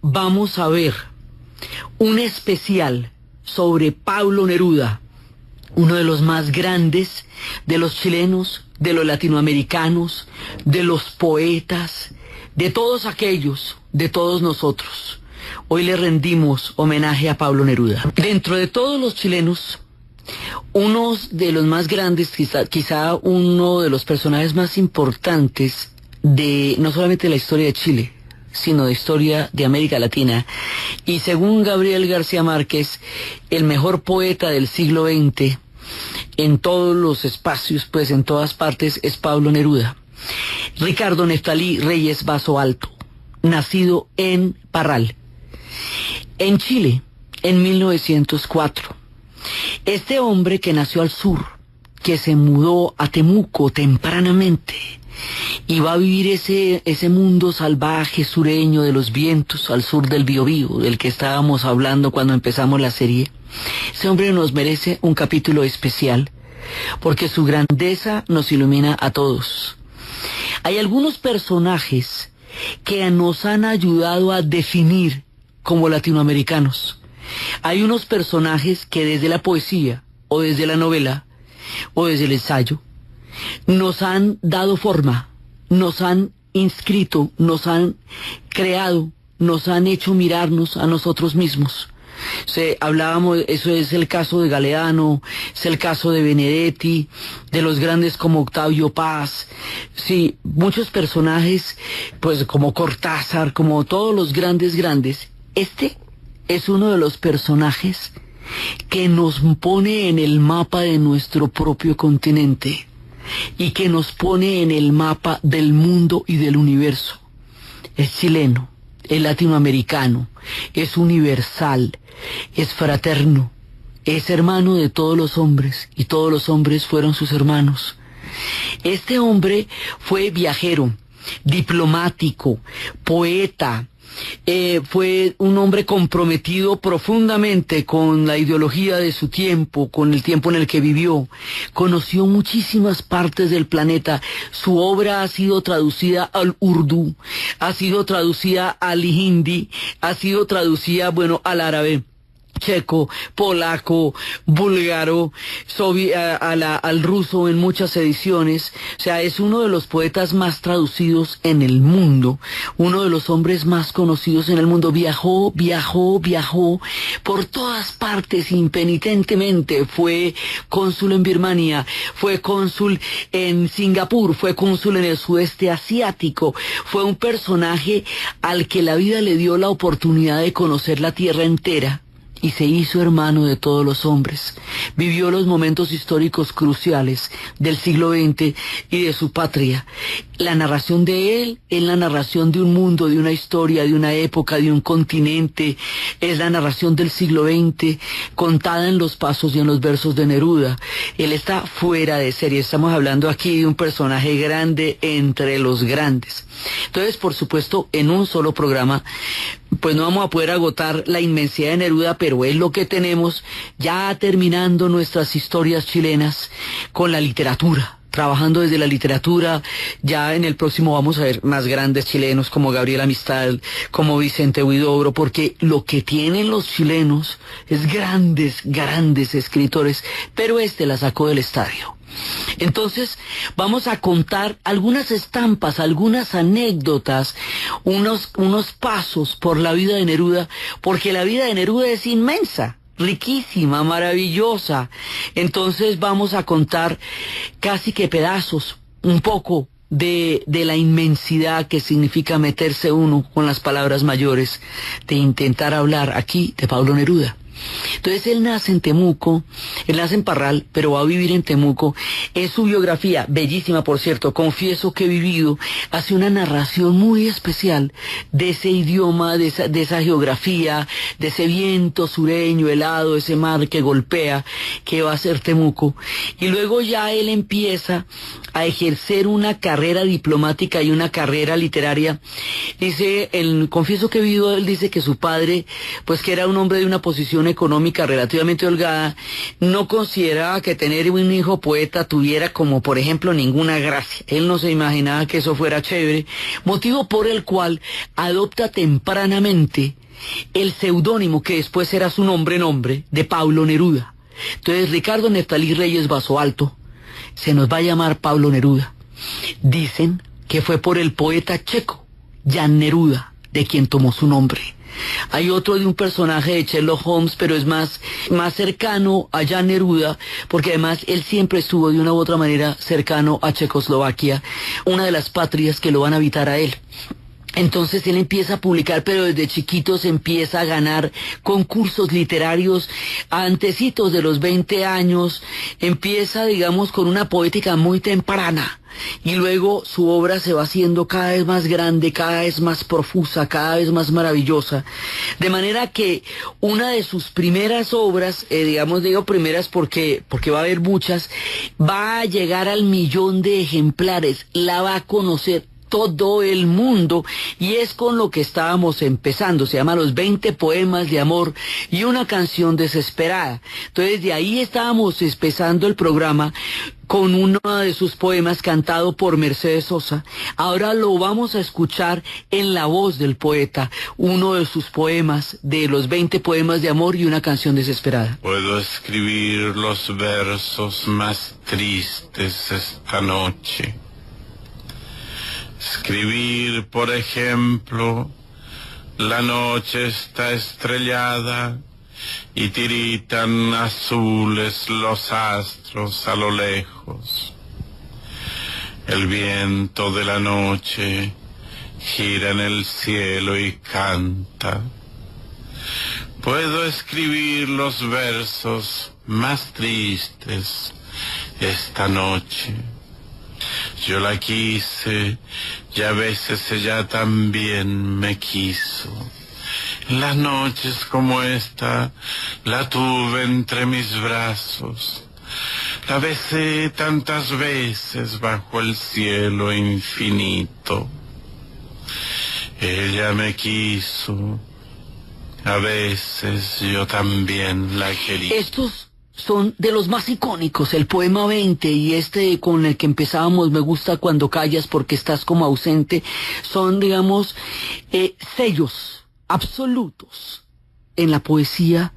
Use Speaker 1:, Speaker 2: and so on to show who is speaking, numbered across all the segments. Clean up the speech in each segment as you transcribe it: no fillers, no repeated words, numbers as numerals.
Speaker 1: vamos a ver un especial sobre Pablo Neruda, uno de los más grandes de los chilenos, de los latinoamericanos, de los poetas, de todos aquellos, de todos nosotros. Hoy le rendimos homenaje a Pablo Neruda. Dentro de todos los chilenos, uno de los más grandes, quizá uno de los personajes más importantes de no solamente la historia de Chile, sino de historia de América Latina, y según Gabriel García Márquez, el mejor poeta del siglo XX, en todos los espacios, pues en todas partes, es Pablo Neruda. Ricardo Neftalí Reyes Bazo Alto, nacido en Parral, en Chile, en 1904. Este hombre que nació al sur, que se mudó a Temuco tempranamente, y va a vivir ese mundo salvaje sureño de los vientos al sur del Biobío, del que estábamos hablando cuando empezamos la serie. Ese hombre nos merece un capítulo especial, porque su grandeza nos ilumina a todos. Hay algunos personajes que nos han ayudado a definir como latinoamericanos. Hay unos personajes que desde la poesía, o desde la novela, o desde el ensayo, nos han dado forma, nos han inscrito, nos han creado, nos han hecho mirarnos a nosotros mismos. Hablábamos, eso es el caso de Galeano, es el caso de Benedetti, de los grandes como Octavio Paz, sí, muchos personajes, pues como Cortázar, como todos los grandes. Este es uno de los personajes que nos pone en el mapa de nuestro propio continente y que nos pone en el mapa del mundo y del universo. Es chileno, es latinoamericano, es universal, es fraterno, es hermano de todos los hombres y todos los hombres fueron sus hermanos. Este hombre fue viajero, diplomático, poeta, fue un hombre comprometido profundamente con la ideología de su tiempo, con el tiempo en el que vivió. Conoció muchísimas partes del planeta. Su obra ha sido traducida al urdu, ha sido traducida al hindi, ha sido traducida, al árabe, checo, polaco, búlgaro, al ruso en muchas ediciones. O sea, es uno de los poetas más traducidos en el mundo, uno de los hombres más conocidos en el mundo. Viajó por todas partes impenitentemente. Fue cónsul en Birmania, fue cónsul en Singapur, fue cónsul en el sudeste asiático. Fue un personaje al que la vida le dio la oportunidad de conocer la tierra entera y se hizo hermano de todos los hombres. Vivió los momentos históricos cruciales del siglo XX y de su patria. La narración de él es la narración de un mundo, de una historia, de una época, de un continente. Es la narración del siglo XX contada en los pasos y en los versos de Neruda. Él está fuera de serie. Estamos hablando aquí de un personaje grande entre los grandes. Entonces, por supuesto, en un solo programa pues no vamos a poder agotar la inmensidad de Neruda, pero es lo que tenemos, ya terminando nuestras historias chilenas con la literatura, trabajando desde la literatura. Ya en el próximo vamos a ver más grandes chilenos como Gabriel Amistad, como Vicente Huidobro, porque lo que tienen los chilenos es grandes escritores, pero la sacó del estadio. Entonces vamos a contar algunas estampas, algunas anécdotas, unos pasos por la vida de Neruda, porque la vida de Neruda es inmensa, riquísima, maravillosa. Entonces vamos a contar casi que pedazos, un poco de la inmensidad que significa meterse uno con las palabras mayores, de intentar hablar aquí de Pablo Neruda. Entonces él nace en Temuco, él nace en Parral, pero va a vivir en Temuco. Es su biografía, bellísima por cierto, Confieso que he vivido, hace una narración muy especial de ese idioma, de esa geografía, de ese viento sureño, helado, ese mar que golpea, que va a ser Temuco. Y luego ya él empieza a ejercer una carrera diplomática y una carrera literaria. Dice, Confieso que he vivido, él dice que su padre, pues que era un hombre de una posición situación económica relativamente holgada, no consideraba que tener un hijo poeta tuviera como, por ejemplo, ninguna gracia. Él no se imaginaba que eso fuera chévere, motivo por el cual adopta tempranamente el seudónimo que después será su nombre de Pablo Neruda. Entonces Ricardo Neftalí Reyes Basoalto se nos va a llamar Pablo Neruda. Dicen que fue por el poeta checo Jan Neruda, de quien tomó su nombre. Hay otro de un personaje de Sherlock Holmes, pero es más cercano a Jan Neruda, porque además él siempre estuvo de una u otra manera cercano a Checoslovaquia, una de las patrias que lo van a habitar a él. Entonces él empieza a publicar, pero desde chiquito se empieza a ganar concursos literarios antecitos de los 20 años, empieza, digamos, con una poética muy temprana, y luego su obra se va haciendo cada vez más grande, cada vez más profusa, cada vez más maravillosa, de manera que una de sus primeras obras, digo primeras porque va a haber muchas, va a llegar al 1.000.000 de ejemplares, la va a conocer todo el mundo, y es con lo que estábamos empezando. Se llama Los 20 poemas de amor y una canción desesperada. Entonces de ahí estábamos empezando el programa con uno de sus poemas cantado por Mercedes Sosa. Ahora lo vamos a escuchar en la voz del poeta, uno de sus poemas, de Los 20 poemas de amor y una canción desesperada.
Speaker 2: Puedo escribir los versos más tristes esta noche. Escribir, por ejemplo, la noche está estrellada y tiritan azules los astros a lo lejos. El viento de la noche gira en el cielo y canta. Puedo escribir los versos más tristes esta noche. Yo la quise y a veces ella también me quiso. En las noches como esta la tuve entre mis brazos. La besé tantas veces bajo el cielo infinito. Ella me quiso, a veces yo también la quería.
Speaker 1: Estos son de los más icónicos, el poema 20 y este con el que empezábamos, Me gusta cuando callas porque estás como ausente, son, digamos, sellos absolutos en la poesía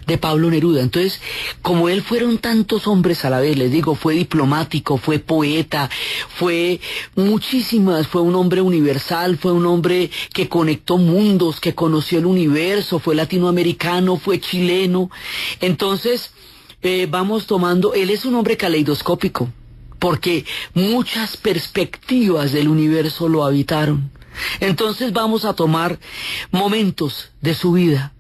Speaker 1: de Pablo Neruda. Entonces, como él fueron tantos hombres a la vez, les digo, fue diplomático, fue poeta, fue muchísimas, fue un hombre universal, fue un hombre que conectó mundos, que conoció el universo, fue latinoamericano, fue chileno. Entonces, vamos tomando, él es un hombre caleidoscópico, porque muchas perspectivas del universo lo habitaron. Entonces vamos a tomar momentos de su vida.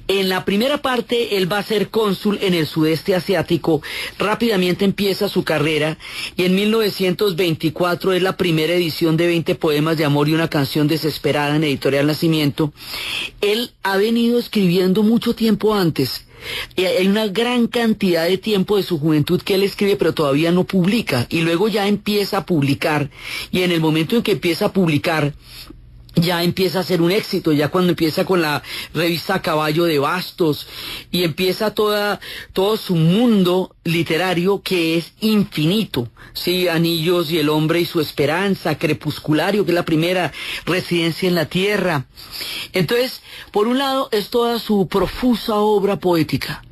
Speaker 1: En la primera parte él va a ser cónsul en el sudeste asiático, rápidamente empieza su carrera y en 1924 es la primera edición de 20 poemas de amor y una canción desesperada en Editorial Nacimiento. Él ha venido escribiendo mucho tiempo antes. Hay una gran cantidad de tiempo de su juventud que él escribe pero todavía no publica, y luego ya empieza a publicar, y en el momento en que empieza a publicar ya empieza a ser un éxito, ya cuando empieza con la revista Caballo de Bastos y empieza todo su mundo literario que es infinito, sí, Anillos y el hombre y su esperanza, Crepusculario, que es la primera, Residencia en la tierra. Entonces, por un lado es toda su profusa obra poética,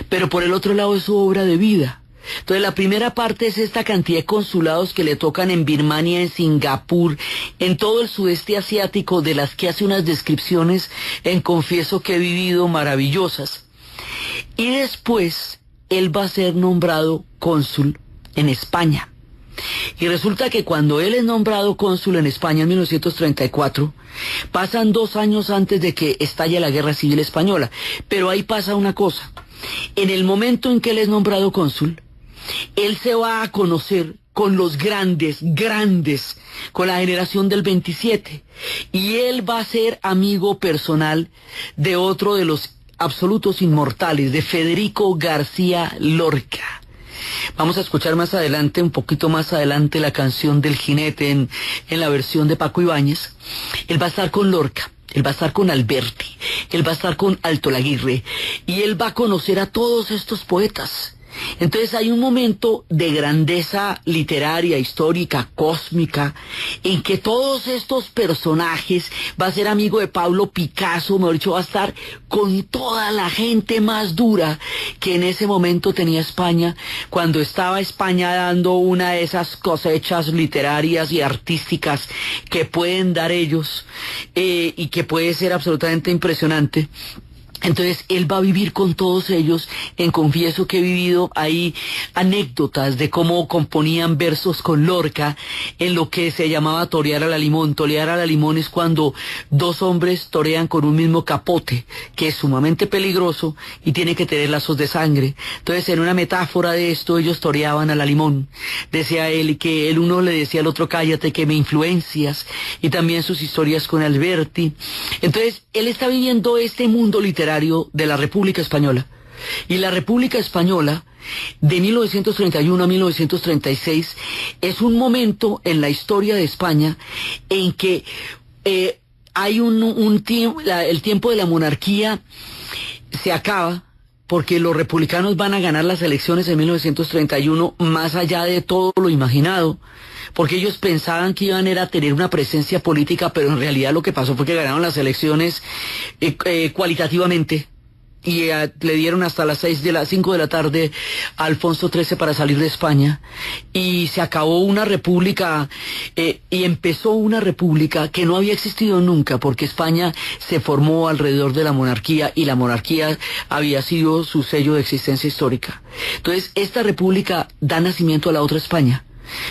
Speaker 1: pero por el otro lado es su obra de vida. Entonces la primera parte es esta cantidad de consulados que le tocan en Birmania, en Singapur, en todo el sudeste asiático, de las que hace unas descripciones en Confieso que he vivido maravillosas. Y después él va a ser nombrado cónsul en España. Y resulta que cuando él es nombrado cónsul en España en 1934, pasan 2 años antes de que estalle la Guerra Civil Española. Pero ahí pasa una cosa. En el momento en que él es nombrado cónsul, él se va a conocer con los grandes, con la generación del 27. Y él va a ser amigo personal de otro de los absolutos inmortales, de Federico García Lorca. Vamos a escuchar más adelante, un poquito más adelante, la canción del jinete en la versión de Paco Ibáñez. Él va a estar con Lorca, él va a estar con Alberti, él va a estar con Alto Laguirre y él va a conocer a todos estos poetas. Entonces hay un momento de grandeza literaria, histórica, cósmica, en que todos estos personajes, va a ser amigo de Pablo Picasso, mejor dicho, va a estar con toda la gente más dura que en ese momento tenía España, cuando estaba España dando una de esas cosechas literarias y artísticas que pueden dar ellos, y que puede ser absolutamente impresionante. Entonces él va a vivir con todos ellos. Confieso que he vivido ahí anécdotas de cómo componían versos con Lorca en lo que se llamaba torear a la limón. Torear a la limón es cuando dos hombres torean con un mismo capote, que es sumamente peligroso y tiene que tener lazos de sangre. Entonces, en una metáfora de esto, ellos toreaban a la limón. Decía él que el uno le decía al otro, cállate que me influencias, y también sus historias con Alberti. Entonces él está viviendo este mundo literario de la República Española. Y la República Española, de 1931 a 1936, es un momento en la historia de España en que hay el tiempo de la monarquía se acaba, porque los republicanos van a ganar las elecciones en 1931 más allá de todo lo imaginado, porque ellos pensaban que iban a tener una presencia política, pero en realidad lo que pasó fue que ganaron las elecciones cualitativamente, y le dieron hasta las 5 de la tarde a Alfonso XIII para salir de España, y se acabó una república, y empezó una república que no había existido nunca, porque España se formó alrededor de la monarquía, y la monarquía había sido su sello de existencia histórica. Entonces esta república da nacimiento a la otra España,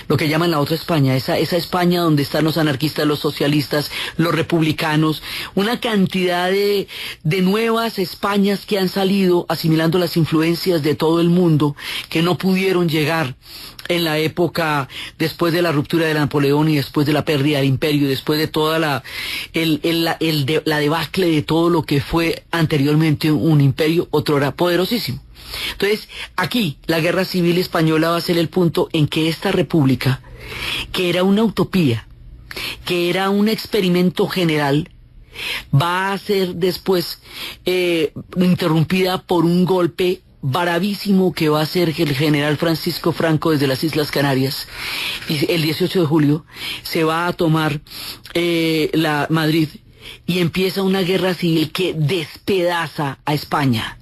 Speaker 1: lo que llaman la otra España, esa España donde están los anarquistas, los socialistas, los republicanos, una cantidad de nuevas Españas que han salido asimilando las influencias de todo el mundo, que no pudieron llegar en la época después de la ruptura de Napoleón y después de la pérdida del imperio, después de toda la debacle de todo lo que fue anteriormente un imperio otrora poderosísimo. Entonces, aquí la Guerra Civil Española va a ser el punto en que esta república, que era una utopía, que era un experimento general, va a ser después interrumpida por un golpe bravísimo que va a hacer el general Francisco Franco desde las Islas Canarias. Y el 18 de julio se va a tomar la Madrid, y empieza una guerra civil que despedaza a España.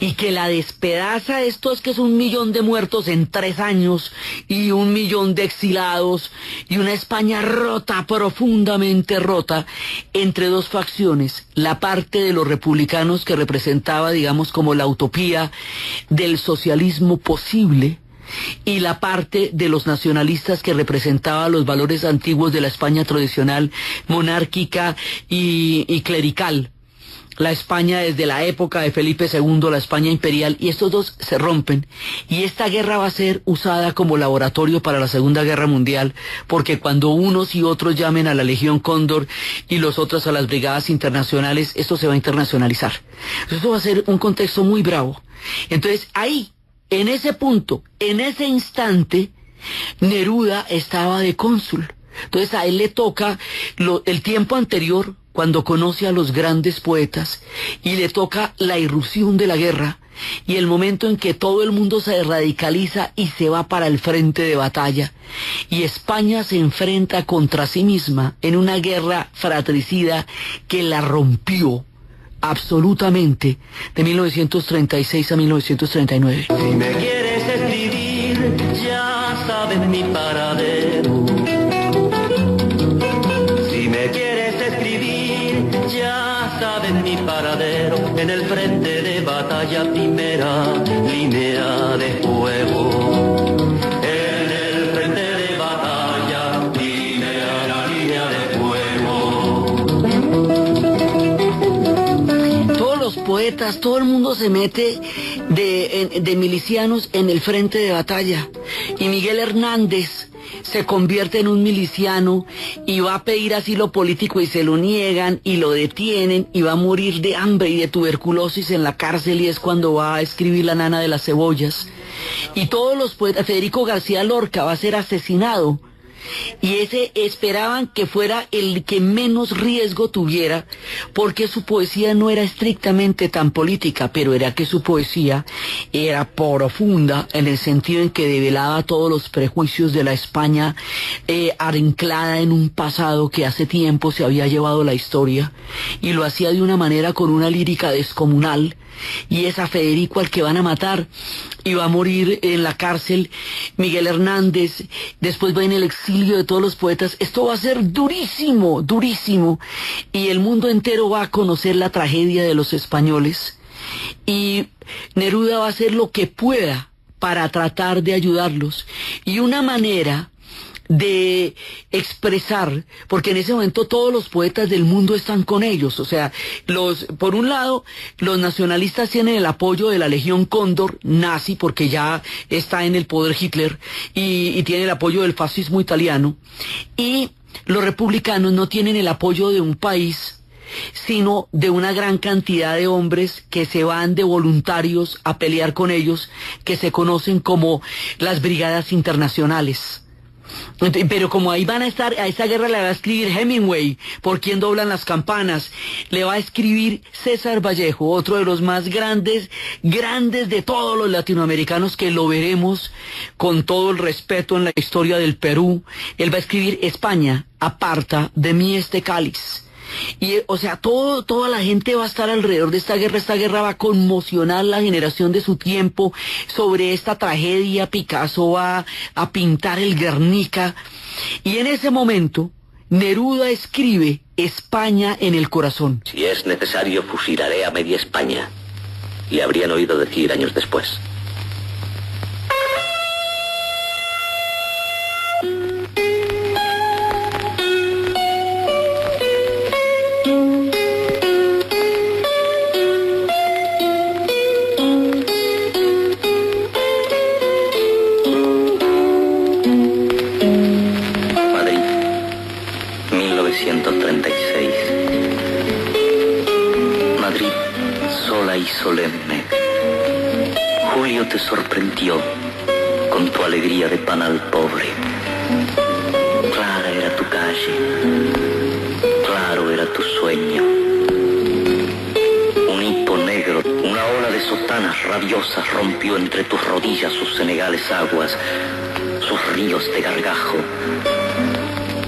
Speaker 1: Y que la despedaza, esto es que es 1 millón de muertos en 3 años, y 1 millón de exilados, y una España rota, profundamente rota, entre dos facciones: la parte de los republicanos, que representaba, digamos, como la utopía del socialismo posible, y la parte de los nacionalistas, que representaba los valores antiguos de la España tradicional, monárquica y clerical. La España desde la época de Felipe II, la España imperial, y estos dos se rompen, y esta guerra va a ser usada como laboratorio para la Segunda Guerra Mundial, porque cuando unos y otros llamen a la Legión Cóndor y los otros a las brigadas internacionales, esto se va a internacionalizar. Esto va a ser un contexto muy bravo. Entonces ahí, en ese punto, en ese instante, Neruda estaba de cónsul. Entonces a él le toca el tiempo anterior, cuando conoce a los grandes poetas, y le toca la irrupción de la guerra, y el momento en que todo el mundo se radicaliza y se va para el frente de batalla, y España se enfrenta contra sí misma en una guerra fratricida que la rompió absolutamente de 1936 a 1939.
Speaker 3: Si me quieres escribir, ya sabes mi paradero. Si me quieres escribir, ya sabes mi paradero. En el frente de batalla, primera línea de fuego. En el frente de batalla, primera línea de fuego.
Speaker 1: Todos los poetas, todo el mundo se mete de milicianos en el frente de batalla. Y Miguel Hernández se convierte en un miliciano y va a pedir asilo político, y se lo niegan y lo detienen, y va a morir de hambre y de tuberculosis en la cárcel, y es cuando va a escribir La nana de las cebollas. Y todos los poetas, Federico García Lorca va a ser asesinado y ese esperaban que fuera el que menos riesgo tuviera, porque su poesía no era estrictamente tan política, pero era que su poesía era profunda en el sentido en que develaba todos los prejuicios de la España anclada en un pasado que hace tiempo se había llevado la historia, y lo hacía de una manera con una lírica descomunal. Y es a Federico al que van a matar y va a morir en la cárcel Miguel Hernández, después va en el exilio de todos los poetas. Esto va a ser durísimo, durísimo, y el mundo entero va a conocer la tragedia de los españoles, y Neruda va a hacer lo que pueda para tratar de ayudarlos, y una manera de expresar, porque en ese momento todos los poetas del mundo están con ellos, o sea, por un lado, los nacionalistas tienen el apoyo de la Legión Cóndor nazi, porque ya está en el poder Hitler, y tiene el apoyo del fascismo italiano, y los republicanos no tienen el apoyo de un país, sino de una gran cantidad de hombres que se van de voluntarios a pelear con ellos, que se conocen como las brigadas internacionales. Pero como ahí van a estar, a esa guerra le va a escribir Hemingway, por quien doblan las campanas, le va a escribir César Vallejo, otro de los más grandes de todos los latinoamericanos, que lo veremos con todo el respeto en la historia del Perú. Él va a escribir España, aparta de mí este cáliz. Y, o sea, toda la gente va a estar alrededor de esta guerra va a conmocionar la generación de su tiempo. Sobre esta tragedia Picasso va a pintar el Guernica, y en ese momento Neruda escribe España en el corazón.
Speaker 4: Si es necesario, fusilaré a media España, le habrían oído decir años después. Solemne. Julio te sorprendió con tu alegría de pan al pobre. Clara era tu calle, claro era tu sueño. Un hipo negro, una ola de sotanas rabiosas rompió entre tus rodillas sus senegales aguas, sus ríos de gargajo.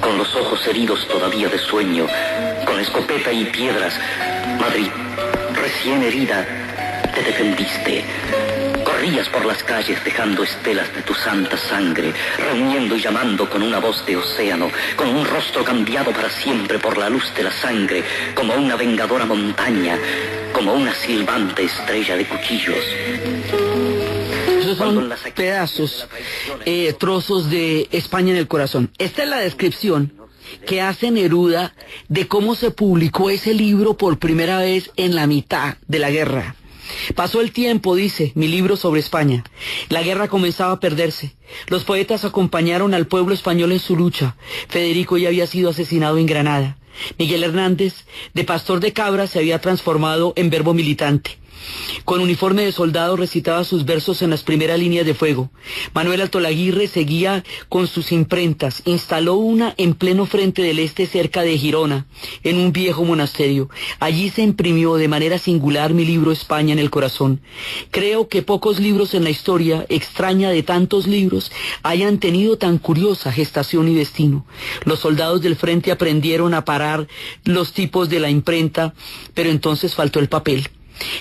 Speaker 4: Con los ojos heridos todavía de sueño, con escopeta y piedras, Madrid, recién herida, te defendiste. Corrías por las calles dejando estelas de tu santa sangre, reuniendo y llamando con una voz de océano, con un rostro cambiado para siempre por la luz de la sangre, como una vengadora montaña, como una silbante estrella de cuchillos.
Speaker 1: Esos son pedazos, trozos de España en el corazón. Esta es la descripción que hace Neruda de cómo se publicó ese libro por primera vez en la mitad de la guerra. Pasó el tiempo, dice, mi libro sobre España. La guerra comenzaba a perderse. Los poetas acompañaron al pueblo español en su lucha. Federico ya había sido asesinado en Granada. Miguel Hernández, de pastor de cabras, se había transformado en verbo militante. Con uniforme de soldado recitaba sus versos en las primeras líneas de fuego. Manuel Altolaguirre seguía con sus imprentas. Instaló una en pleno frente del este, cerca de Girona, en un viejo monasterio. Allí se imprimió de manera singular mi libro España en el corazón. Creo que pocos libros en la historia, extraña de tantos libros, hayan tenido tan curiosa gestación y destino. Los soldados del frente aprendieron a parar los tipos de la imprenta, pero entonces faltó el papel.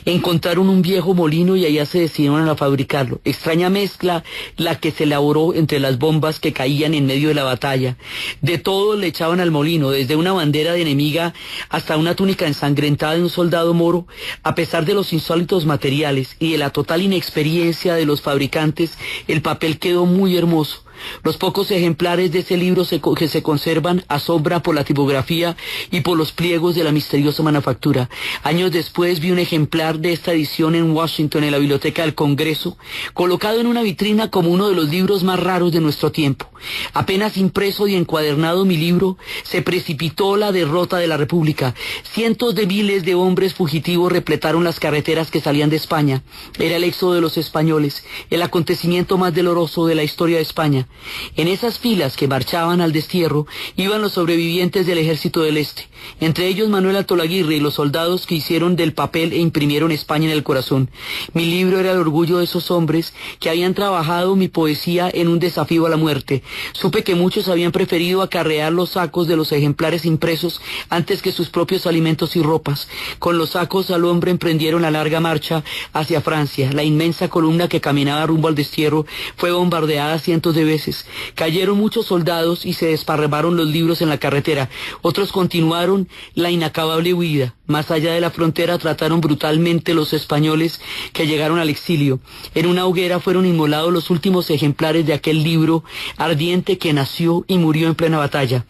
Speaker 1: Encontraron un viejo molino y allá se decidieron a fabricarlo. Extraña mezcla la que se elaboró entre las bombas que caían en medio de la batalla. De todo le echaban al molino, desde una bandera de enemiga hasta una túnica ensangrentada de un soldado moro. A pesar de los insólitos materiales y de la total inexperiencia de los fabricantes, el papel quedó muy hermoso. Los pocos ejemplares de ese libro que se conservan asombran por la tipografía y por los pliegos de la misteriosa manufactura. Años después vi un ejemplar de esta edición en Washington, en la Biblioteca del Congreso, colocado en una vitrina como uno de los libros más raros de nuestro tiempo. Apenas impreso y encuadernado mi libro, se precipitó la derrota de la República. Cientos de miles de hombres fugitivos repletaron las carreteras que salían de España. Era el éxodo de los españoles, el acontecimiento más doloroso de la historia de España. En esas filas que marchaban al destierro iban los sobrevivientes del Ejército del Este, entre ellos Manuel Altolaguirre y los soldados que hicieron del papel e imprimieron España en el corazón. Mi libro era el orgullo de esos hombres que habían trabajado mi poesía en un desafío a la muerte. Supe que muchos habían preferido acarrear los sacos de los ejemplares impresos antes que sus propios alimentos y ropas. Con los sacos al hombre emprendieron la larga marcha hacia Francia. La inmensa columna que caminaba rumbo al destierro fue bombardeada cientos de veces. Cayeron muchos soldados y se desparramaron los libros en la carretera. Otros continuaron la inacabable huida. Más allá de la frontera trataron brutalmente los españoles que llegaron al exilio. En una hoguera fueron inmolados los últimos ejemplares de aquel libro ardiente que nació y murió en plena batalla.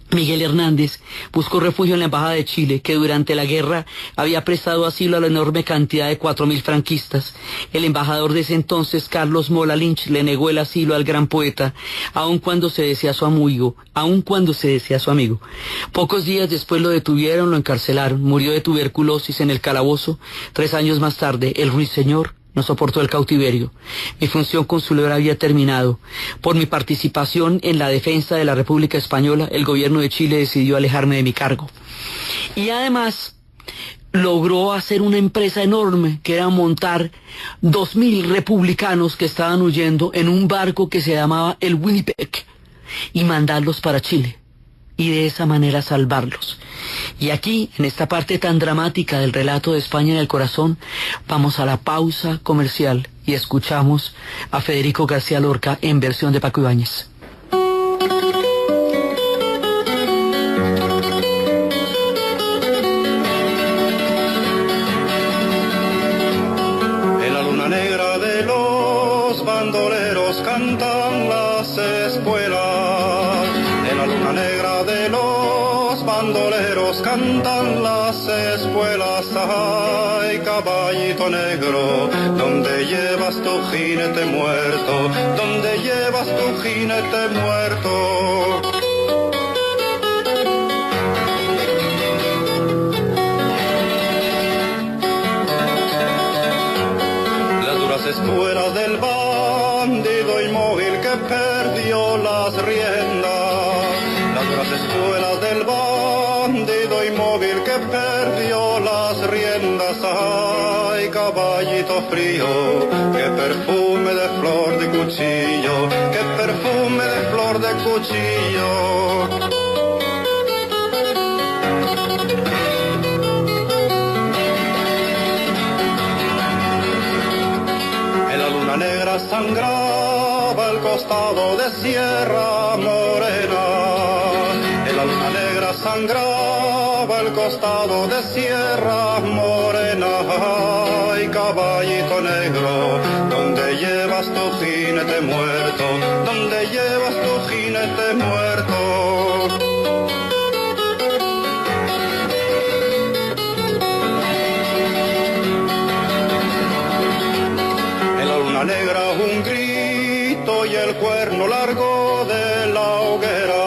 Speaker 1: Miguel Hernández buscó refugio en la Embajada de Chile, que durante la guerra había prestado asilo a la enorme cantidad de 4.000 franquistas. El embajador de ese entonces, Carlos Mola Lynch, le negó el asilo al gran poeta, aun cuando se decía su amigo. Pocos días después lo detuvieron, lo encarcelaron, murió de tuberculosis en el calabozo. 3 años más tarde, el ruiseñor no soportó el cautiverio. Mi función consular había terminado. Por mi participación en la defensa de la República Española, el gobierno de Chile decidió alejarme de mi cargo. Y además logró hacer una empresa enorme, que era montar 2.000 republicanos que estaban huyendo en un barco que se llamaba el Winnipeg y mandarlos para Chile. Y de esa manera salvarlos. Y aquí, en esta parte tan dramática del relato de España en el corazón, vamos a la pausa comercial y escuchamos a Federico García Lorca en versión de Paco Ibáñez.
Speaker 5: En la luna negra de los bandoleros cantan las espuelas. En la luna negra de los bandoleros cantan las espuelas. Ay, caballito negro, ¿dónde llevas tu jinete muerto? ¿Dónde llevas tu jinete muerto? Las duras espuelas del bandido inmóvil que perdió las riendas. Las duras espuelas del bandido inmóvil que perdió las riendas. Ay, caballito frío, qué perfume de flor de cuchillo, qué perfume de flor de cuchillo. En la luna negra sangraba el costado de Sierra Morena. En la luna negra sangraba el costado de Sierra Morena. Ay, caballito negro, ¿dónde llevas tu jinete muerto? ¿Dónde llevas tu jinete muerto? En la luna negra un grito y el cuerno largo de la hoguera.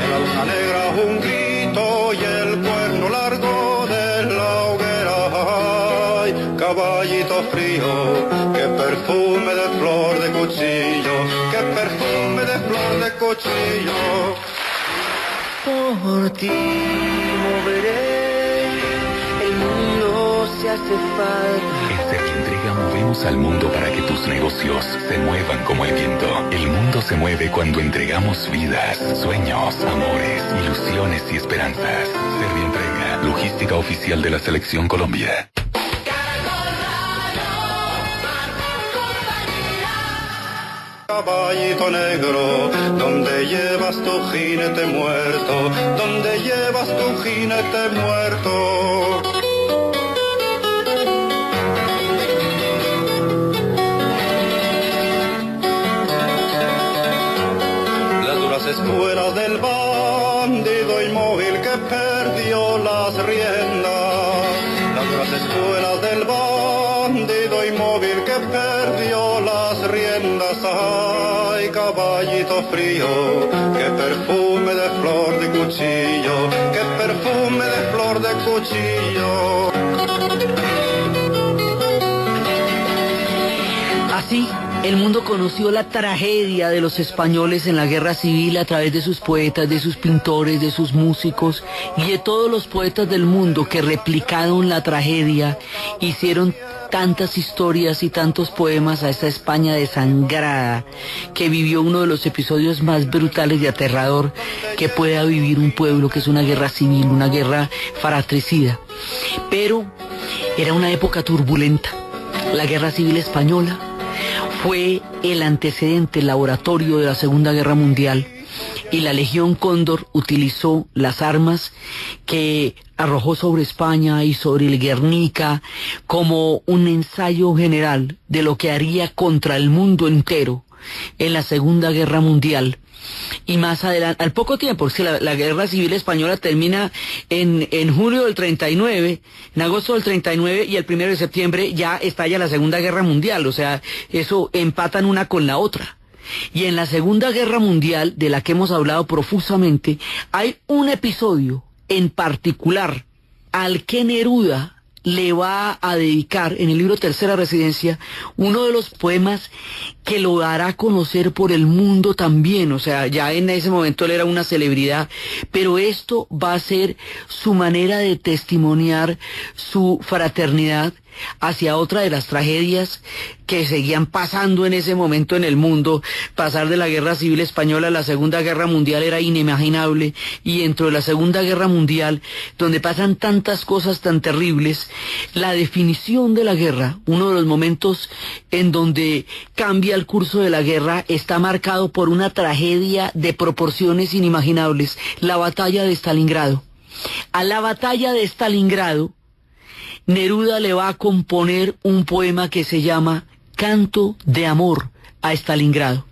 Speaker 5: En la luna negra un grito y el cuerno largo de la hoguera. Ay, caballito frío, qué perfume de flor de cuchillo, qué perfume de flor de cuchillo.
Speaker 3: Por ti moveré, el mundo se hace falta.
Speaker 6: En Servientrega movemos al mundo para que tus negocios se muevan como el viento. El mundo se mueve cuando entregamos vidas, sueños, amores, ilusiones y esperanzas. Servientrega, logística oficial de la Selección Colombia.
Speaker 5: Caballito negro, ¿dónde llevas tu jinete muerto? ¿Dónde llevas tu jinete muerto? Las duras espuelas del bandido inmóvil que perdió las riendas. Las duras espuelas del bandido inmóvil que perdió las riendas. Ay, caballito frío, qué perfume de flor de cuchillo, qué perfume de flor de cuchillo.
Speaker 1: Así, El mundo conoció la tragedia de los españoles en la guerra civil a través de sus poetas, de sus pintores, de sus músicos y de todos los poetas del mundo que replicaron la tragedia, hicieron tantas historias y tantos poemas a esta España desangrada que vivió uno de los episodios más brutales y aterrador que pueda vivir un pueblo, que es una guerra civil, una guerra fratricida. Pero era una época turbulenta. La guerra civil española fue el antecedente, el laboratorio de la Segunda Guerra Mundial, y la Legión Cóndor utilizó las armas que arrojó sobre España y sobre el Guernica como un ensayo general de lo que haría contra el mundo entero en la Segunda Guerra Mundial. Y más adelante, al poco tiempo, porque la guerra civil española termina en julio del 39, en agosto del 39, y el 1 de septiembre ya estalla la Segunda Guerra Mundial, o sea, eso empatan una con la otra. Y en la Segunda Guerra Mundial, de la que hemos hablado profusamente, hay un episodio en particular al que Neruda le va a dedicar en el libro Tercera Residencia uno de los poemas que lo dará a conocer por el mundo también. O sea, ya en ese momento él era una celebridad, pero esto va a ser su manera de testimoniar su fraternidad hacia otra de las tragedias que seguían pasando en ese momento en el mundo. Pasar de la Guerra Civil Española a la Segunda Guerra Mundial era inimaginable, y dentro de la Segunda Guerra Mundial, donde pasan tantas cosas tan terribles, la definición de la guerra, uno de los momentos en donde cambia el curso de la guerra, está marcado por una tragedia de proporciones inimaginables: la batalla de Stalingrado. A la batalla de Stalingrado, Neruda le va a componer un poema que se llama Canto de Amor a Stalingrado.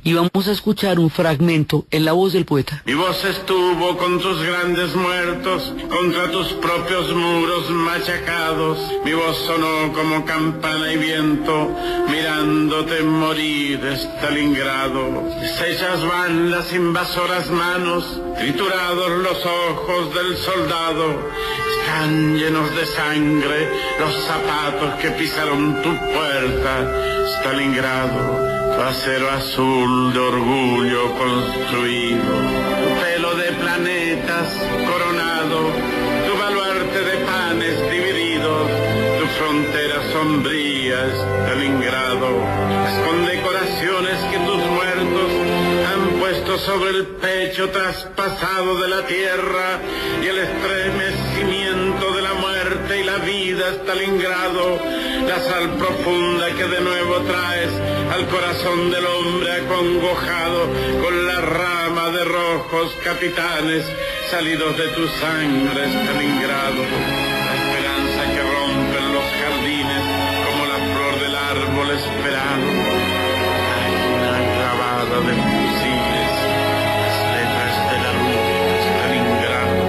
Speaker 1: Y vamos a escuchar un fragmento en la voz del poeta.
Speaker 2: Mi voz estuvo con tus grandes muertos, contra tus propios muros machacados. Mi voz sonó como campana y viento, mirándote morir, Stalingrado. Deshechas van las invasoras manos, triturados los ojos del soldado. Están llenos de sangre los zapatos que pisaron tu puerta, Stalingrado. Tu acero azul de orgullo construido, tu pelo de planetas coronado, tu baluarte de panes divididos, tu frontera sombría, Stalingrado, las condecoraciones que tus muertos han puesto sobre el pecho traspasado de la tierra, y el estremecimiento de la muerte y la vida, Stalingrado, la sal profunda que de nuevo traes al corazón del hombre acongojado con la rama de rojos capitanes salidos de tu sangre, Stalingrado. La esperanza que rompen los jardines como la flor del árbol esperado. Hay una grabada de fusiles, las letras de la luz, Stalingrado.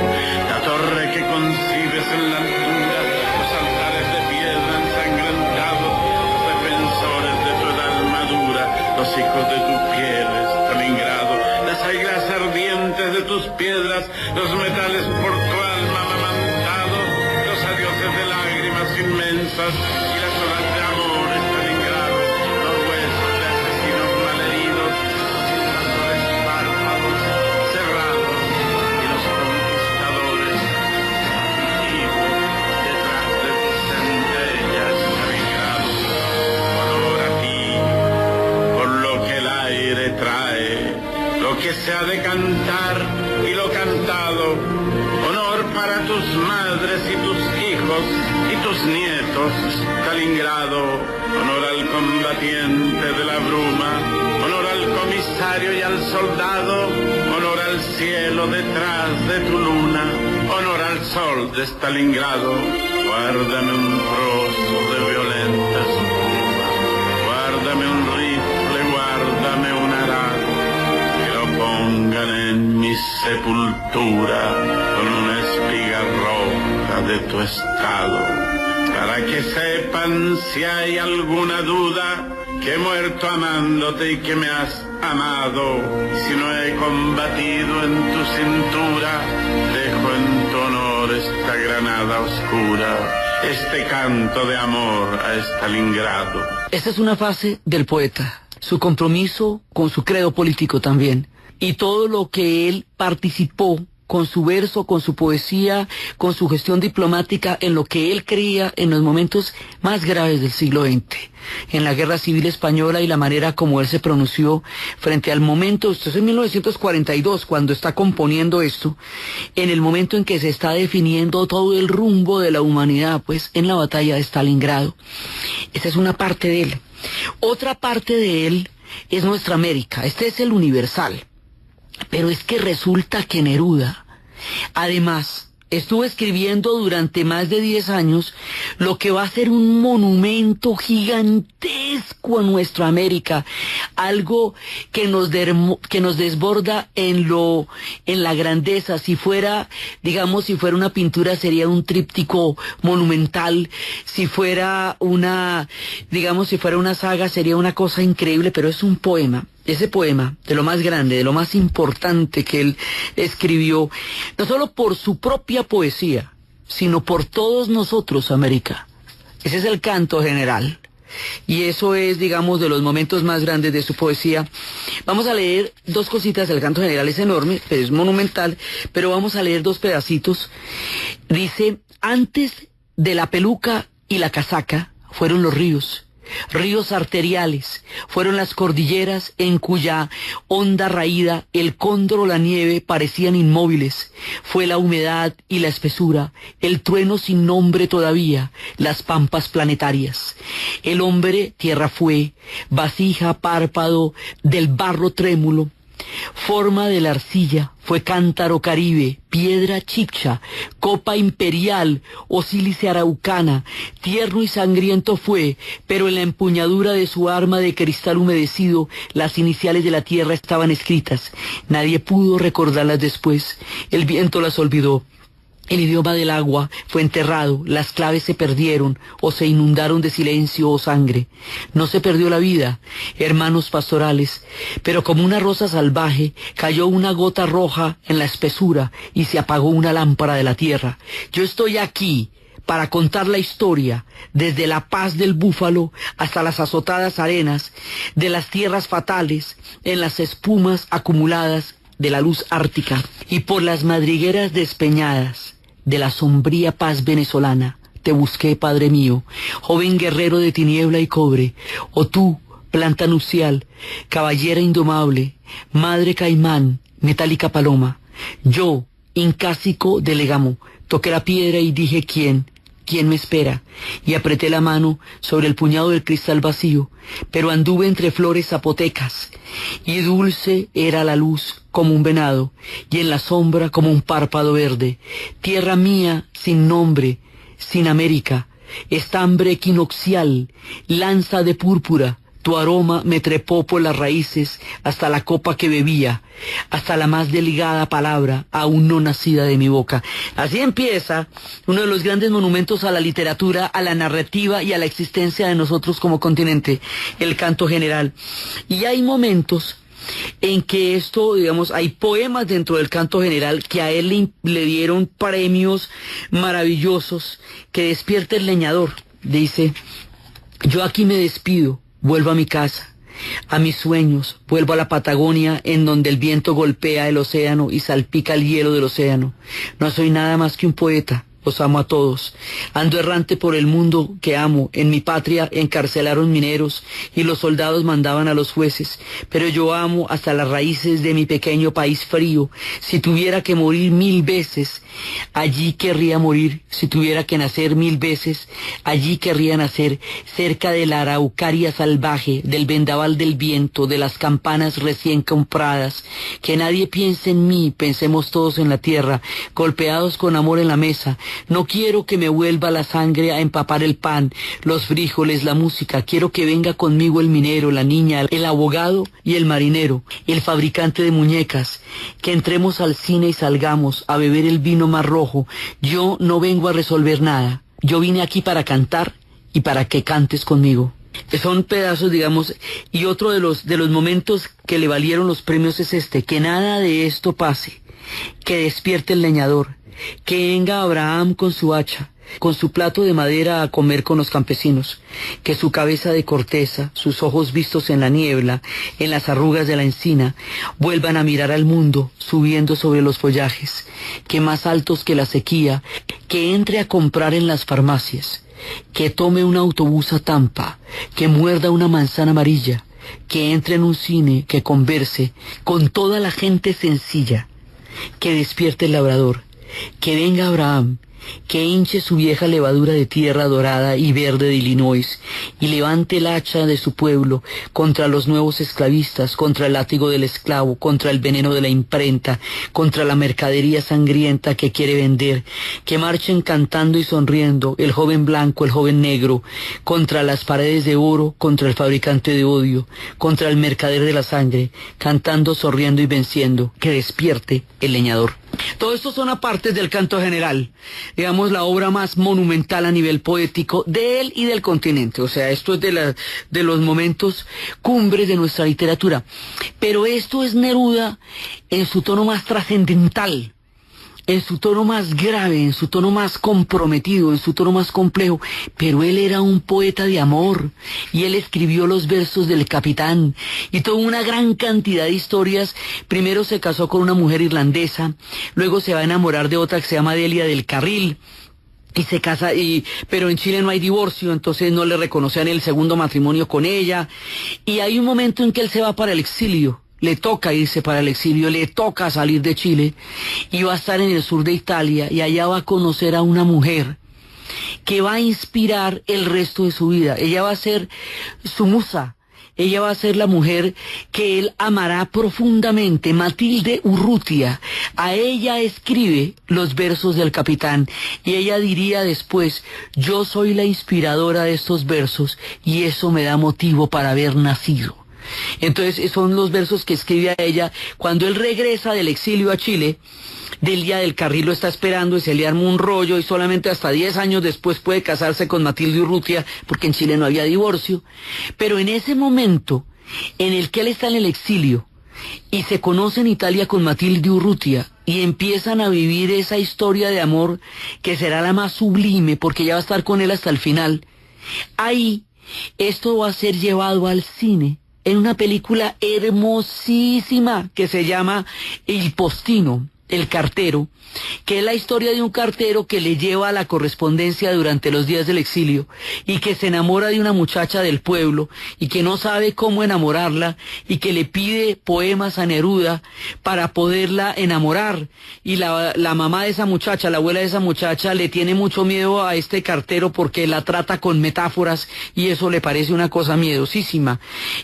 Speaker 2: La torre que concibes en la altura, los altares de piedra ensangrentados, los defensores de tu edad madura, los hijos de tu piel, Stalingrado, las águilas ardientes de tus piedras, los metales por tu alma amamantados, los adioses de lágrimas inmensas y las olas de amor, Stalingrado, los huesos de asesinos malheridos, los citadores párpados, cerrados, y los conquistadores fugitivos detrás de tus centellas, Stalingrado. Honor a ti, por lo que el aire trae, lo que se ha de cantar y lo cantado. Honor para tus madres y tus hijos y tus nietos, Stalingrado. Honor al combatiente de la bruma, honor al comisario y al soldado, honor al cielo detrás de tu luna, honor al sol de Stalingrado. Guárdame un trozo de violenta espuma, guárdame un rifle, guárdame un arado, que lo pongan en mi sepultura con una espiga roja de tu estado, para que sepan si hay alguna duda que he muerto amándote y que me has amado. Si no he combatido en tu cintura, dejo en tu honor esta gran empanada oscura, este canto de amor a Stalingrado.
Speaker 1: Esta es una fase del poeta, su compromiso con su credo político también, y todo lo que él participó con su verso, con su poesía, con su gestión diplomática, en lo que él creía en los momentos más graves del siglo XX, en la Guerra Civil Española y la manera como él se pronunció frente al momento, esto es en 1942, cuando está componiendo esto, en el momento en que se está definiendo todo el rumbo de la humanidad, pues, en la batalla de Stalingrado. Esa es una parte de él. Otra parte de él es nuestra América, este es el universal. Pero es que resulta que Neruda, además, estuvo escribiendo durante más de 10 años lo que va a ser un monumento gigantesco a nuestra América, algo que nos desborda en la grandeza. Si fuera, digamos, si fuera una pintura sería un tríptico monumental, si fuera una saga sería una cosa increíble, pero es un poema. Ese poema, de lo más grande, de lo más importante que él escribió, no solo por su propia poesía, sino por todos nosotros, América. Ese es el canto general. Y eso es, digamos, de los momentos más grandes de su poesía. Vamos a leer dos cositas. El canto general es enorme, pero es monumental, pero vamos a leer dos pedacitos. Dice: antes de la peluca y la casaca fueron los ríos. Ríos arteriales, fueron las cordilleras en cuya honda raída el cóndor o la nieve parecían inmóviles, fue la humedad y la espesura, el trueno sin nombre todavía, las pampas planetarias. El hombre tierra fue, vasija, párpado del barro trémulo, forma de la arcilla, fue cántaro caribe, piedra chicha, copa imperial o sílice araucana, tierno y sangriento fue, pero en la empuñadura de su arma de cristal humedecido, las iniciales de la tierra estaban escritas. Nadie pudo recordarlas después, el viento las olvidó. El idioma del agua fue enterrado, las claves se perdieron o se inundaron de silencio o sangre. No se perdió la vida, hermanos pastorales, pero como una rosa salvaje cayó una gota roja en la espesura y se apagó una lámpara de la tierra. Yo estoy aquí para contar la historia, desde la paz del búfalo hasta las azotadas arenas, de las tierras fatales, en las espumas acumuladas de la luz ártica y por las madrigueras despeñadas de la sombría paz venezolana. Te busqué, Padre mío, joven guerrero de tiniebla y cobre, o tú, planta nupcial, caballera indomable, madre caimán, metálica paloma. Yo, incásico de Legamo, toqué la piedra y dije: ¿quién me espera? Y apreté la mano sobre el puñado del cristal vacío, pero anduve entre flores zapotecas, y dulce era la luz como un venado, y en la sombra como un párpado verde. Tierra mía sin nombre, sin América, estambre equinoccial, lanza de púrpura, tu aroma me trepó por las raíces hasta la copa que bebía, hasta la más delicada palabra aún no nacida de mi boca. Así empieza uno de los grandes monumentos a la literatura, a la narrativa y a la existencia de nosotros como continente, el canto general. Y hay momentos en que esto, digamos, hay poemas dentro del canto general que a él le dieron premios maravillosos. Que despierte el leñador, dice: yo aquí me despido, vuelvo a mi casa, a mis sueños, vuelvo a la Patagonia, en donde el viento golpea el océano y salpica el hielo del océano. No soy nada más que un poeta, los amo a todos. Ando errante por el mundo que amo. En mi patria encarcelaron mineros y los soldados mandaban a los jueces. Pero yo amo hasta las raíces de mi pequeño país frío. Si tuviera que morir 1000 veces, allí querría morir. Si tuviera que nacer 1000 veces, allí querría nacer. Cerca de la araucaria salvaje, del vendaval del viento, de las campanas recién compradas. Que nadie piense en mí, pensemos todos en la tierra, golpeados con amor en la mesa. No quiero que me vuelva la sangre a empapar el pan, los frijoles, la música. Quiero que venga conmigo el minero, la niña, el abogado y el marinero, el fabricante de muñecas. Que entremos al cine y salgamos a beber el vino más rojo. Yo no vengo a resolver nada. Yo vine aquí para cantar y para que cantes conmigo. Son pedazos, digamos, y otro de los momentos que le valieron los premios es este: que nada de esto pase, que despierte el leñador, que venga Abraham con su hacha, con su plato de madera a comer con los campesinos, que su cabeza de corteza, sus ojos vistos en la niebla, en las arrugas de la encina, vuelvan a mirar al mundo subiendo sobre los follajes, que más altos que la sequía, que entre a comprar en las farmacias, que tome un autobús a Tampa, que muerda una manzana amarilla, que entre en un cine, que converse con toda la gente sencilla, que despierte el labrador, que venga Abraham, que hinche su vieja levadura de tierra dorada y verde de Illinois, y levante el hacha de su pueblo contra los nuevos esclavistas, contra el látigo del esclavo, contra el veneno de la imprenta, contra la mercadería sangrienta que quiere vender, que marchen cantando y sonriendo, el joven blanco, el joven negro, contra las paredes de oro, contra el fabricante de odio, contra el mercader de la sangre, cantando, sonriendo y venciendo, que despierte el leñador. Todo esto son apartes del canto general, digamos la obra más monumental a nivel poético de él y del continente, o sea, esto es de los momentos cumbres de nuestra literatura, pero esto es Neruda en su tono más trascendental, en su tono más grave, en su tono más comprometido, en su tono más complejo, pero él era un poeta de amor, y él escribió los versos del Capitán, y tuvo una gran cantidad de historias. Primero se casó con una mujer irlandesa, luego se va a enamorar de otra que se llama Delia del Carril, y se casa, pero en Chile no hay divorcio, entonces no le reconocían el segundo matrimonio con ella, y hay un momento en que él se va para el exilio. Le toca irse para el exilio, le toca salir de Chile y va a estar en el sur de Italia, y allá va a conocer a una mujer que va a inspirar el resto de su vida. Ella va a ser su musa, ella va a ser la mujer que él amará profundamente, Matilde Urrutia. A ella escribe los versos del Capitán, y ella diría después: yo soy la inspiradora de estos versos y eso me da motivo para haber nacido. Entonces son los versos que escribe a ella cuando él regresa del exilio a Chile. Delia del Carril lo está esperando y se le arma un rollo, y solamente hasta 10 años después puede casarse con Matilde Urrutia, porque en Chile no había divorcio. Pero en ese momento en el que él está en el exilio y se conoce en Italia con Matilde Urrutia y empiezan a vivir esa historia de amor que será la más sublime, porque ella va a estar con él hasta el final, ahí esto va a ser llevado al cine en una película hermosísima que se llama Il Postino, el cartero, que es la historia de un cartero que le lleva a la correspondencia durante los días del exilio, y que se enamora de una muchacha del pueblo y que no sabe cómo enamorarla, y que le pide poemas a Neruda para poderla enamorar, y la mamá de esa muchacha, la abuela de esa muchacha, le tiene mucho miedo a este cartero porque la trata con metáforas, y eso le parece una cosa miedosísima.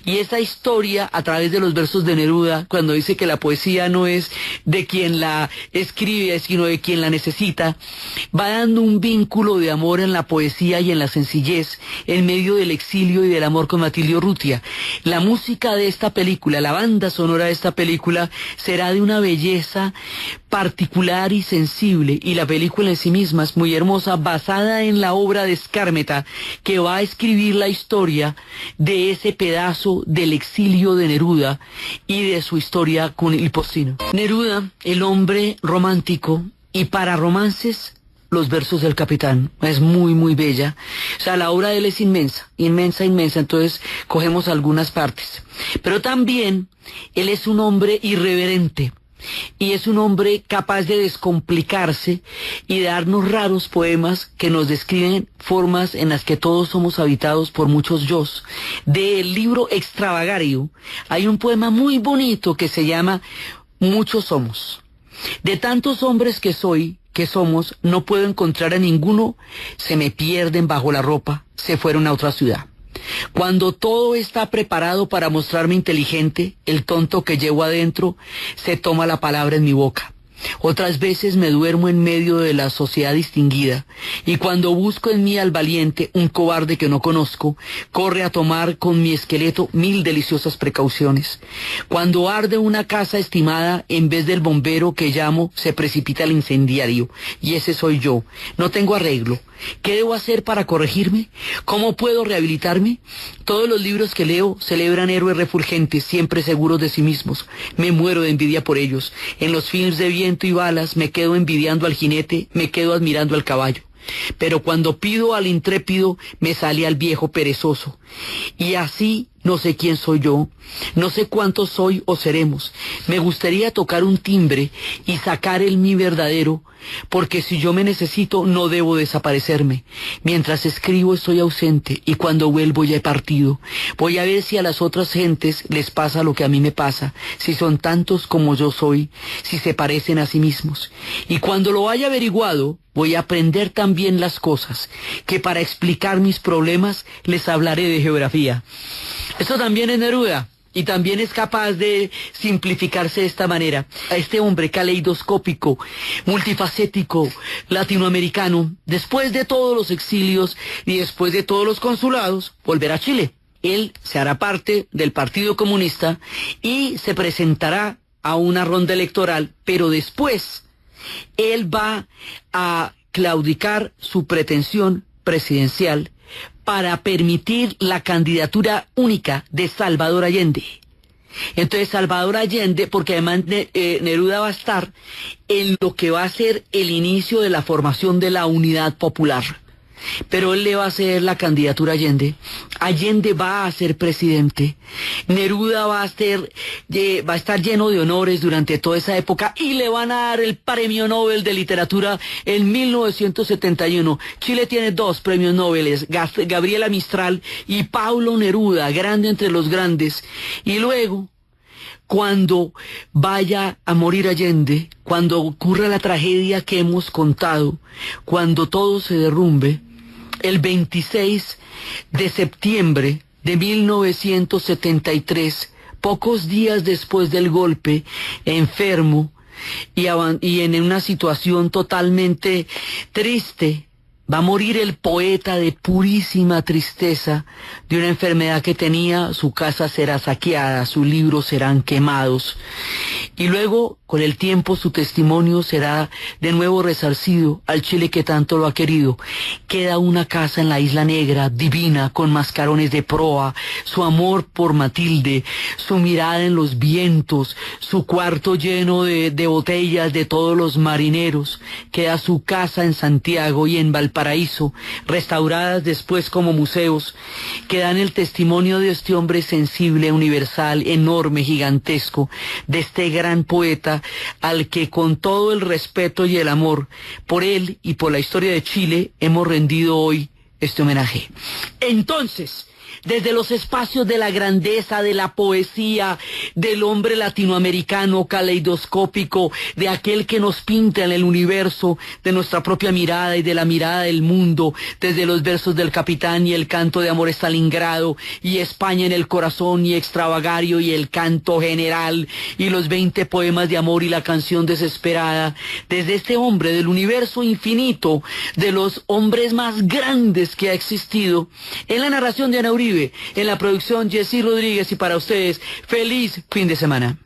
Speaker 1: Y esa historia, a través de los versos de Neruda, cuando dice que la poesía no es de quien la escribe, sino de quien la necesita, va dando un vínculo de amor en la poesía y en la sencillez, en medio del exilio y del amor con Matilde Urrutia. La música de esta película, la banda sonora de esta película, será de una belleza particular y sensible, y la película en sí misma es muy hermosa, basada en la obra de Skármeta, que va a escribir la historia de ese pedazo del exilio de Neruda y de su historia con Il Postino. Neruda, el hombre romántico, y para romances, los versos del Capitán, es muy muy bella. O sea, la obra de él es inmensa, inmensa, inmensa, entonces cogemos algunas partes. Pero también él es un hombre irreverente, y es un hombre capaz de descomplicarse y de darnos raros poemas que nos describen formas en las que todos somos habitados por muchos yos. Del libro Extravagario hay un poema muy bonito que se llama Muchos somos. De tantos hombres que somos, no puedo encontrar a ninguno, se me pierden bajo la ropa, se fueron a otra ciudad. Cuando todo está preparado para mostrarme inteligente, el tonto que llevo adentro se toma la palabra en mi boca. Otras veces me duermo en medio de la sociedad distinguida, y cuando busco en mí al valiente, un cobarde que no conozco, corre a tomar con mi esqueleto 1000 deliciosas precauciones. Cuando arde una casa estimada, en vez del bombero que llamo, se precipita el incendiario, y ese soy yo. No tengo arreglo. ¿Qué debo hacer para corregirme? ¿Cómo puedo rehabilitarme? Todos los libros que leo celebran héroes refulgentes, siempre seguros de sí mismos. Me muero de envidia por ellos. En los films de bien viento y balas, me quedo envidiando al jinete, me quedo admirando al caballo. Pero cuando pido al intrépido, me sale al viejo perezoso. Y así no sé quién soy yo, no sé cuántos soy o seremos. Me gustaría tocar un timbre y sacar el mí verdadero, porque si yo me necesito no debo desaparecerme. Mientras escribo estoy ausente y cuando vuelvo ya he partido. Voy a ver si a las otras gentes les pasa lo que a mí me pasa, si son tantos como yo soy, si se parecen a sí mismos. Y cuando lo haya averiguado, voy a aprender también las cosas, que para explicar mis problemas les hablaré de geografía. Esto también es Neruda, y también es capaz de simplificarse de esta manera. A este hombre caleidoscópico, multifacético, latinoamericano, después de todos los exilios y después de todos los consulados, volverá a Chile. Él se hará parte del Partido Comunista y se presentará a una ronda electoral, pero después él va a claudicar su pretensión presidencial para permitir la candidatura única de Salvador Allende. Entonces Salvador Allende, porque además Neruda va a estar en lo que va a ser el inicio de la formación de la Unidad Popular, pero él le va a hacer la candidatura a Allende. Allende va a ser presidente. Neruda va a estar lleno de honores durante toda esa época y le van a dar el Premio Nobel de Literatura en 1971. Chile tiene 2 premios Nobel, Gabriela Mistral y Pablo Neruda, grande entre los grandes. Y luego, cuando vaya a morir Allende, cuando ocurra la tragedia que hemos contado, cuando todo se derrumbe, el 26 de septiembre de 1973, pocos días después del golpe, enfermo y en una situación totalmente triste, va a morir el poeta de purísima tristeza de una enfermedad que tenía. Su casa será saqueada, sus libros serán quemados. Y luego, con el tiempo, su testimonio será de nuevo resarcido al Chile que tanto lo ha querido. Queda una casa en la Isla Negra, divina, con mascarones de proa, su amor por Matilde, su mirada en los vientos, su cuarto lleno de botellas de todos los marineros. Queda su casa en Santiago y en Valparaíso, restauradas después como museos, que dan el testimonio de este hombre sensible, universal, enorme, gigantesco, de este gran poeta al que con todo el respeto y el amor por él y por la historia de Chile hemos rendido hoy este homenaje. Entonces, desde los espacios de la grandeza, de la poesía, del hombre latinoamericano caleidoscópico, de aquel que nos pinta en el universo, de nuestra propia mirada y de la mirada del mundo, desde los versos del Capitán y el canto de amor Stalingrado, y España en el corazón y Extravagario y el canto general, y los 20 poemas de amor y la canción desesperada, desde este hombre del universo infinito, de los hombres más grandes que ha existido, en la narración de Ana Uribe, en la producción Jessy Rodríguez, y para ustedes, feliz fin de semana.